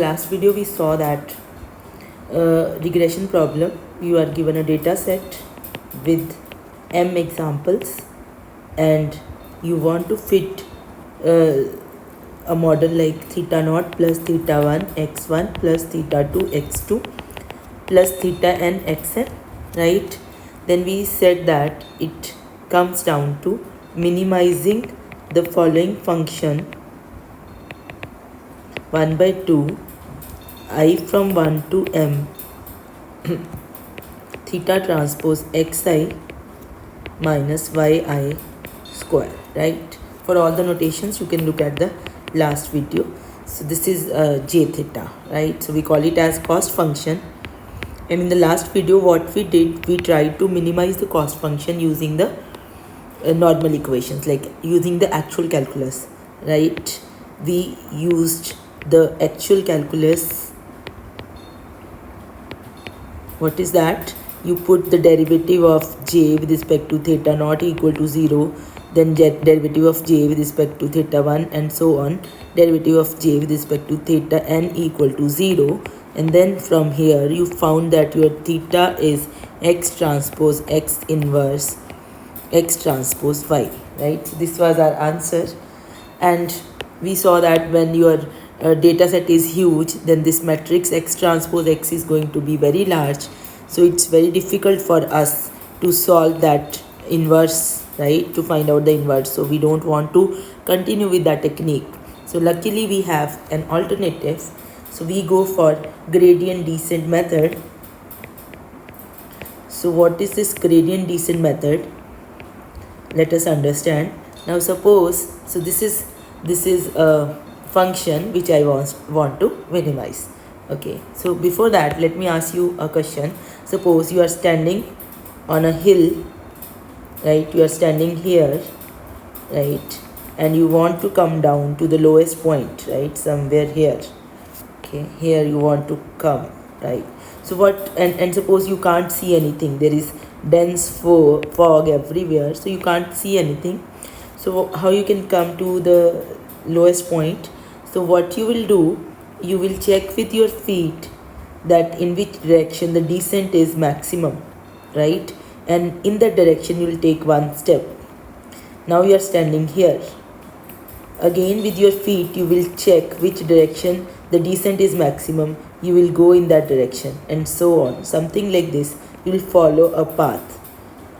last video we saw that regression problem, you are given a data set with m examples and you want to fit a model like theta naught plus theta 1 x1 plus theta 2 x2 plus theta n xn, right? Then we said that it comes down to minimizing the following function 1 by 2 I from 1 to m theta transpose xi minus yi square, right? For all the notations you can look at the last video. So this is j theta, right? So we call it as cost function, and in the last video what we did, we tried to minimize the cost function using the normal equations, like using the actual calculus, right? We used the actual calculus. What is that? You put the derivative of j with respect to theta naught equal to 0, then derivative of j with respect to theta 1 and so on, derivative of j with respect to theta n equal to 0, and then from here you found that your theta is x transpose x inverse x transpose y, right? So this was our answer, and we saw that when your data set is huge, then this matrix x transpose x is going to be very large, so it's very difficult for us to solve that inverse, right, to find out the inverse. So we don't want to continue with that technique. So luckily we have an alternative, so we go for gradient descent method. So what is this gradient descent method? Let us understand. Now suppose, so this is a function which I want to minimize. Okay, so before that let me ask you a question. Suppose you are standing on a hill, right? You are standing here, right, and you want to come down to the lowest point, right, somewhere here. Okay, here you want to come, right? So what, and suppose you can't see anything, there is dense fog everywhere, so you can't see anything. So how you can come to the lowest point? So what you will do, you will check with your feet that in which direction the descent is maximum, right? And in that direction you will take one step. Now you are standing here. Again with your feet you will check which direction the descent is maximum, you will go in that direction, and so on, something like this. You will follow a path,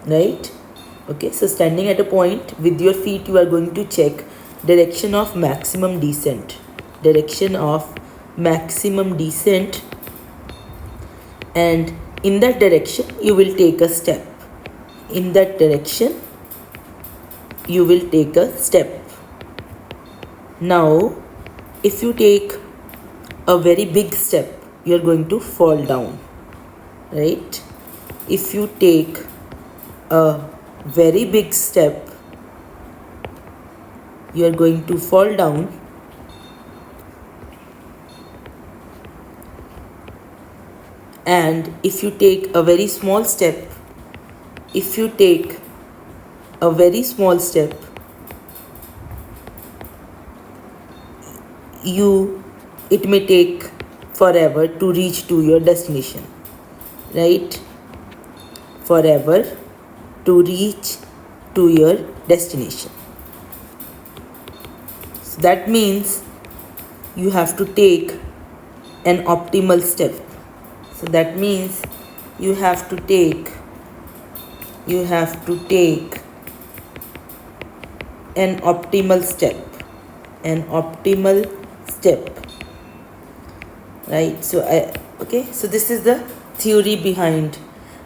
right? Okay, so standing at a point with your feet you are going to check direction of maximum descent, and in that direction you will take a step. Now if you take a very big step, you are going to fall down, right? If you take a very big step, you are going to fall down. And if you take a very small step, it may take forever to reach to your destination, right? Forever to reach to your destination. So that means you have to take an optimal step. So that means you have to take an optimal step, right? So so this is the theory behind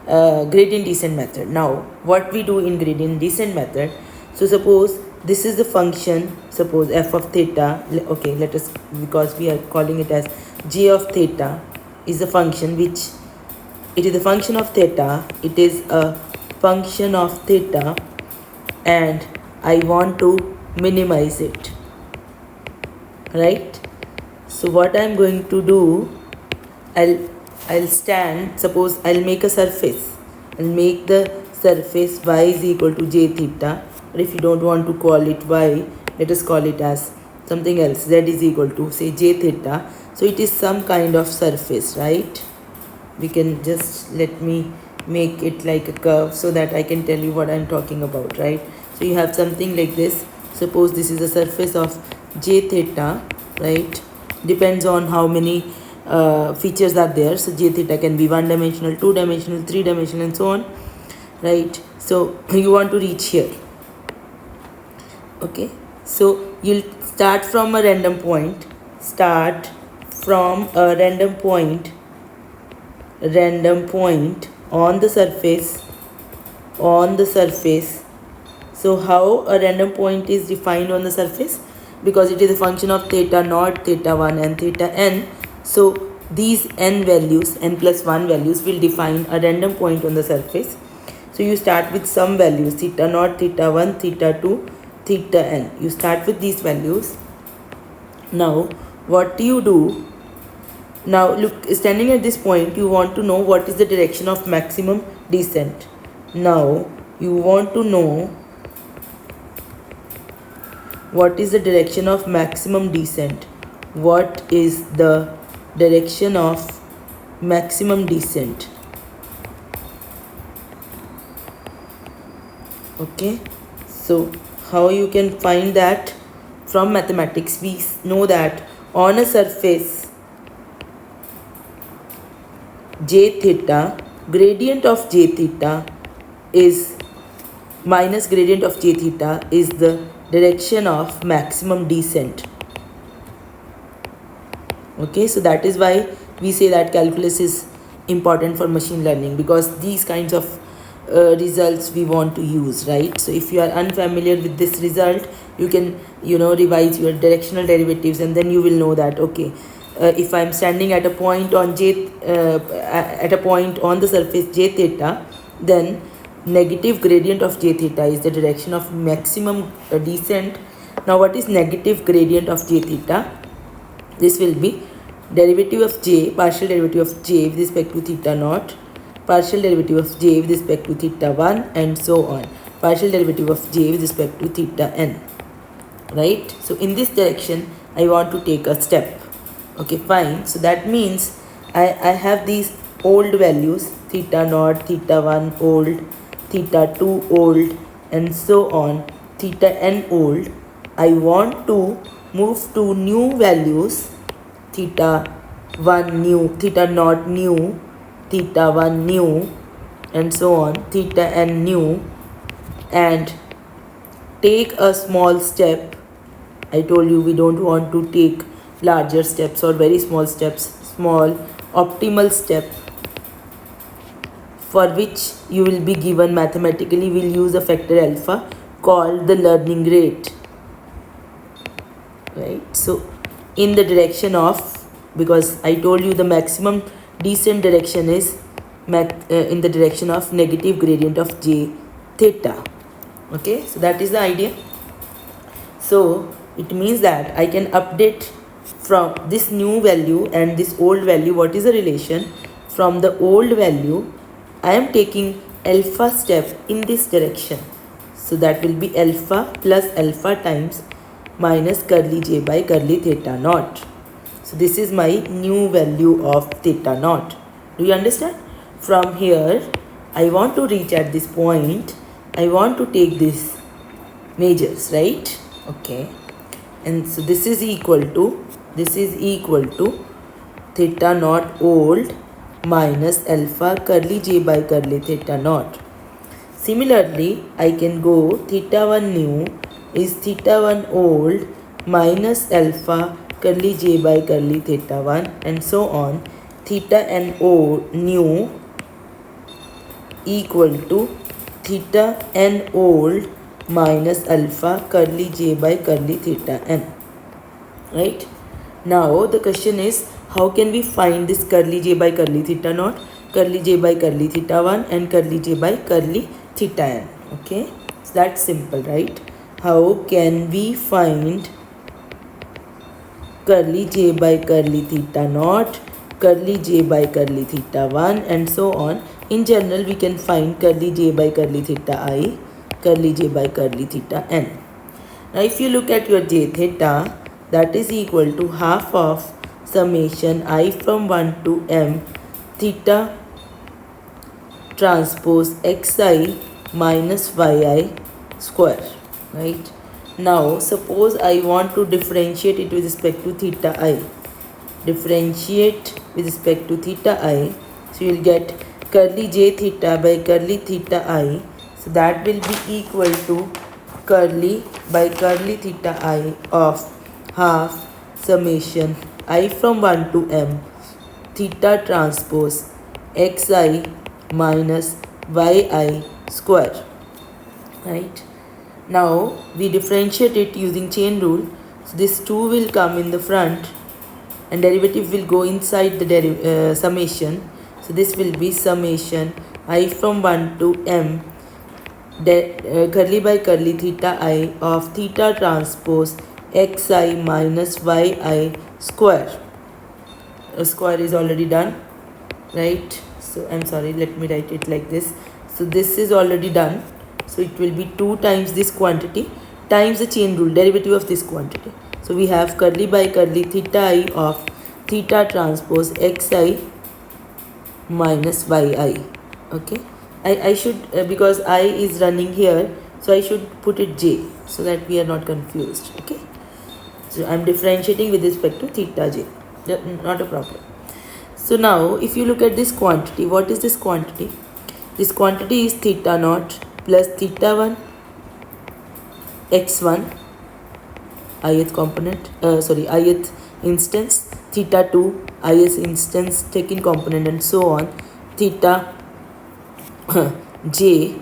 gradient descent method. Now what we do in gradient descent method, so suppose this is the function, suppose f of theta, okay, let us, because we are calling it as j of theta is the function which, it is a function of theta, and I want to minimize it, right? So what I am going to do, I'll stand, suppose I'll make a surface, I'll make the surface y is equal to j theta, or if you don't want to call it y, let us call it as something else, z is equal to say j theta. So it is some kind of surface, right? We can just, let me make it like a curve so that I can tell you what I'm talking about, right? So you have something like this. Suppose this is the surface of j theta, right? Depends on how many features are there. So j theta can be 1 dimensional, 2 dimensional, 3 dimensional, and so on, right? So you want to reach here. Okay, so you'll start from a random point, on the surface. So how a random point is defined on the surface? Because it is a function of theta naught, theta 1 and theta n. So these n values, n plus 1 values, will define a random point on the surface. So you start with some values, theta naught, theta 1, theta 2, theta n. You start with these values. Now what do you do? Now look, standing at this point, you want to know what is the direction of maximum descent. Now you want to know what is the direction of maximum descent. What is the direction of maximum descent? Okay, so how you can find that? From mathematics we know that on a surface j theta, gradient of j theta is minus gradient of j theta is the direction of maximum descent. Okay, so that is why we say that calculus is important for machine learning, because these kinds of results we want to use, right? So if you are unfamiliar with this result, you can revise your directional derivatives, and then you will know that okay, if I am standing at a point on on the surface j theta, then negative gradient of j theta is the direction of maximum descent. Now what is negative gradient of j theta? This will be derivative of j, partial derivative of j with respect to theta naught, partial derivative of j with respect to theta 1, and so on, partial derivative of j with respect to theta n, right? So in this direction I want to take a step. Okay, fine. So that means I have these old values, theta naught, theta 1 old, theta 2 old, and so on, theta n old. I want to move to new values, theta 1 new, theta naught new, theta 1 new, and so on, theta n new, and take a small step. I told you we don't want to take larger steps or very small steps, small optimal step, for which you will be given mathematically. We'll use a factor alpha called the learning rate, right? So in the direction of, because I told you the maximum descent direction is in the direction of negative gradient of j theta. Okay, so that is the idea. So it means that I can update from this new value and this old value. What is the relation? From the old value I am taking alpha step in this direction, so that will be alpha plus alpha times minus curly j by curly theta naught. So this is my new value of theta naught. Do you understand? From here I want to reach at this point, I want to take these measures, right? Okay, and so this is equal to theta naught old minus alpha curly j by curly theta naught. Similarly, I can go theta 1 new is theta 1 old minus alpha curly j by curly theta 1, and so on, theta n old new equal to theta n old minus alpha curly j by curly theta n, right? Now the question is, how can we find this curly j by curly theta naught, curly j by curly theta 1, and curly j by curly theta n? Okay, so that's simple, right? How can we find curly j by curly theta naught, curly j by curly theta 1, and so on? In general, we can find curly j by curly theta I, curly j by curly theta n. Now if you look at your j theta, that is equal to half of summation I from 1 to m theta transpose xi minus yi square, right? Now suppose I want to differentiate it with respect to theta I. Differentiate with respect to theta I, so you will get curly j theta by curly theta I, so that will be equal to curly by curly theta I of half summation I from 1 to m theta transpose xi minus yi square, right? Now we differentiate it using chain rule, so this 2 will come in the front and derivative will go inside the summation, so this will be summation I from 1 to m curly by curly theta I of theta transpose xi minus yi square. A square is already done, right? So I'm sorry, let me write it like this. So this is already done, so it will be 2 times this quantity times the chain rule, derivative of this quantity. So we have curly by curly theta I of theta transpose xi minus yi. Okay, I should because I is running here, so I should put it j so that we are not confused. Okay, so I'm differentiating with respect to theta j, not a problem. So now if you look at this quantity, what is this quantity? This quantity is theta naught plus theta 1 x1 ith component, ith instance, theta 2 ith instance taken component, and so on, theta j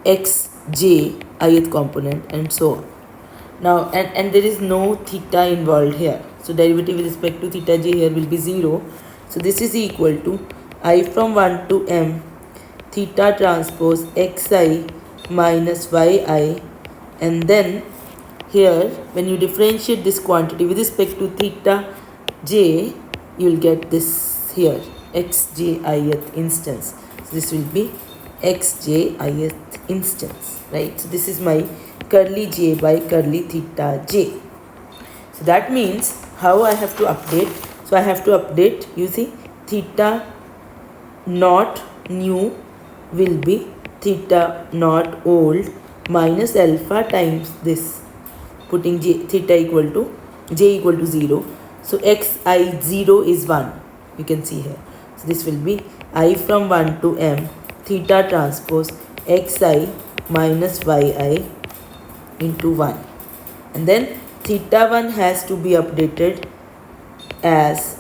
x j ith component, and so on. Now and there is no theta involved here, so derivative with respect to theta j here will be 0. So this is equal to I from 1 to m theta transpose xi minus yi, and then here when you differentiate this quantity with respect to theta j, you will get this here xj ith instance. So this will be xj ith instance, right? So this is my curly j by curly theta j. So that means how I have to update. So I have to update, you see, theta naught new will be theta naught old minus alpha times this, putting theta equal to j equal to 0. So xi 0 is 1, you can see here. So this will be I from 1 to m theta transpose xi minus yi into 1, and then theta 1 has to be updated as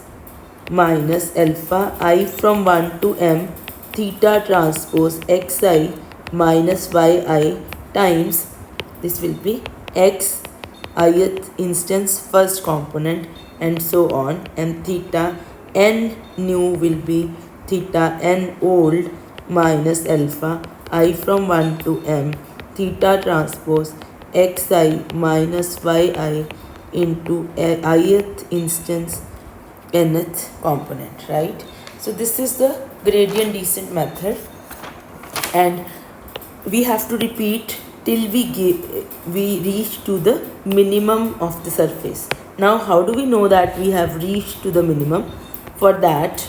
minus alpha I from 1 to m theta transpose xi minus yi times, this will be x ith instance first component, and so on, and theta n new will be theta n old minus alpha I from 1 to m theta transpose xi minus yi into ith instance nth component, right? So this is the gradient descent method, and we have to repeat till we reach to the minimum of the surface. Now how do we know that we have reached to the minimum? For that,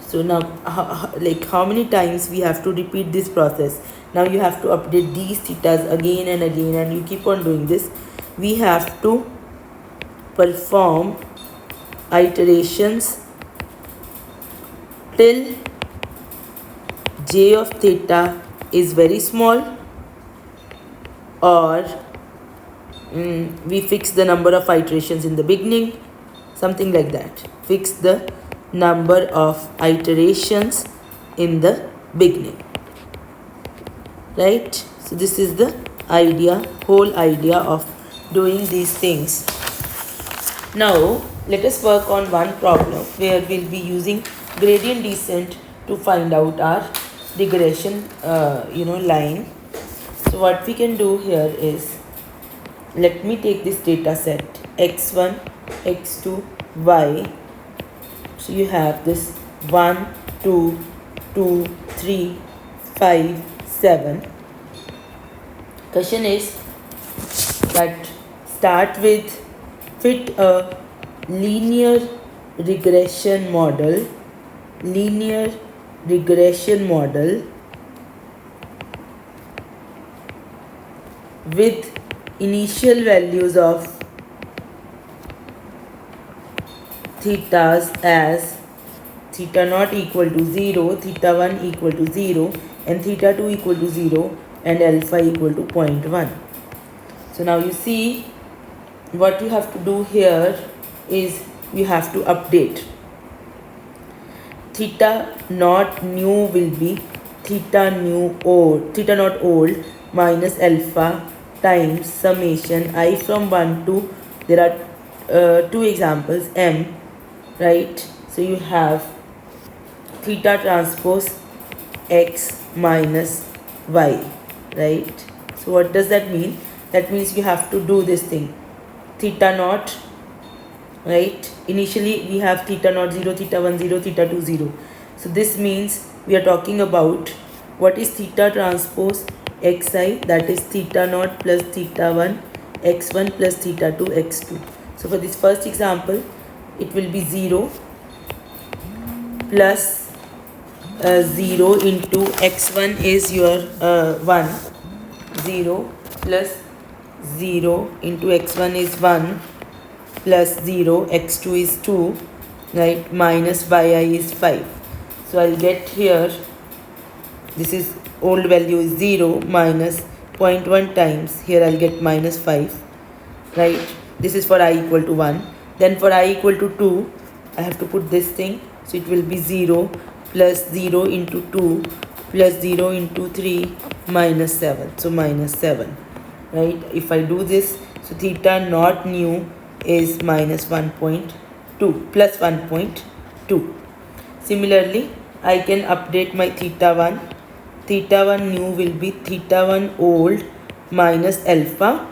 so now how many times we have to repeat this process? Now you have to update these thetas again and again, and you keep on doing this. We have to perform iterations till j of theta is very small, or we fix the number of iterations in the beginning, something like that. Fix the number of iterations in the beginning, right? So this is the whole idea of doing these things. Now let us work on one problem where we'll be using gradient descent to find out our regression line. So what we can do here is, let me take this data set x1, x2, y. So you have this 1, 2, 2, 3, 5, 7. Question is that fit a linear regression model, linear regression model with initial values of thetas as theta naught equal to 0, theta 1 equal to 0, and theta 2 equal to 0, and alpha equal to 0.1. So now you see what you have to do here is you have to update. Theta naught new will be theta naught old minus alpha times summation I from 1 to, there are two examples, m, right? So you have theta transpose x minus y, right? So what does that mean? That means you have to do this thing, theta naught, right? Initially we have theta naught 0, theta 1 0, theta 2 0. So this means we are talking about what is theta transpose xi, that is theta naught plus theta 1 x1 plus theta 2 x2. So for this first example it will be 0 plus 0 into x1 is your 1, 0 plus 0 into x1 is 1 plus 0, x2 is 2, right, minus yi is 5. So I'll get here, this is old value is 0 minus 0.1 times, here I'll get minus 5, right? This is for I equal to 1. Then for I equal to 2, I have to put this thing, so it will be 0 plus 0 into 2 plus 0 into 3 minus 7, so minus 7, right? If I do this, so theta naught new is minus 1.2 plus 1.2. Similarly, I can update my theta 1. Theta 1 new will be theta 1 old minus alpha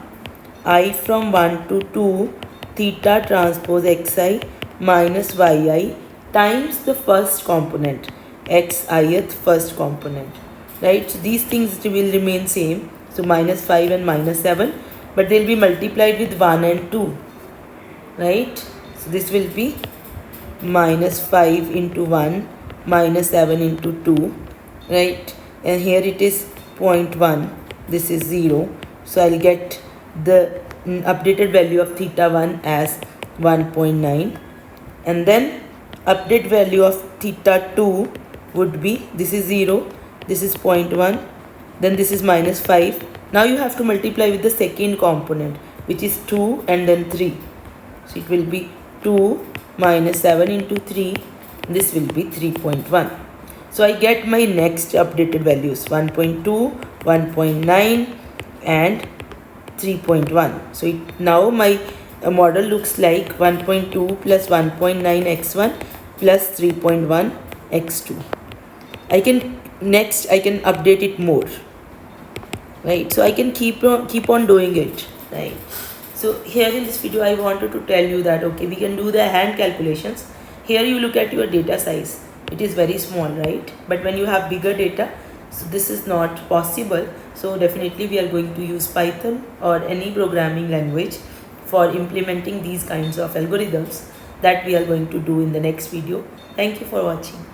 I from 1 to 2 theta transpose xi minus yi times the first component, xith first component, right? So these things will remain same, so minus 5 and minus 7, but they will be multiplied with 1 and 2, right? So this will be minus 5 into 1 minus 7 into 2, right? And here it is 0.1, this is 0, so I'll get the updated value of theta 1 as 1.9, and then update value of theta 2 would be, this is 0, this is 0.1, then this is minus 5. Now you have to multiply with the second component, which is 2 and then 3. So it will be 2 minus 7 into 3, this will be 3.1. So I get my next updated values, 1.2, 1.9 and 3.1. So now my model looks like 1.2 plus 1.9 x1 plus 3.1 x2. I can update it more, right? So I can keep on doing it, right? So here in this video I wanted to tell you that okay, we can do the hand calculations. Here you look at your data size, it is very small, right? But when you have bigger data, so this is not possible. So definitely we are going to use Python or any programming language for implementing these kinds of algorithms that we are going to do in the next video. Thank you for watching.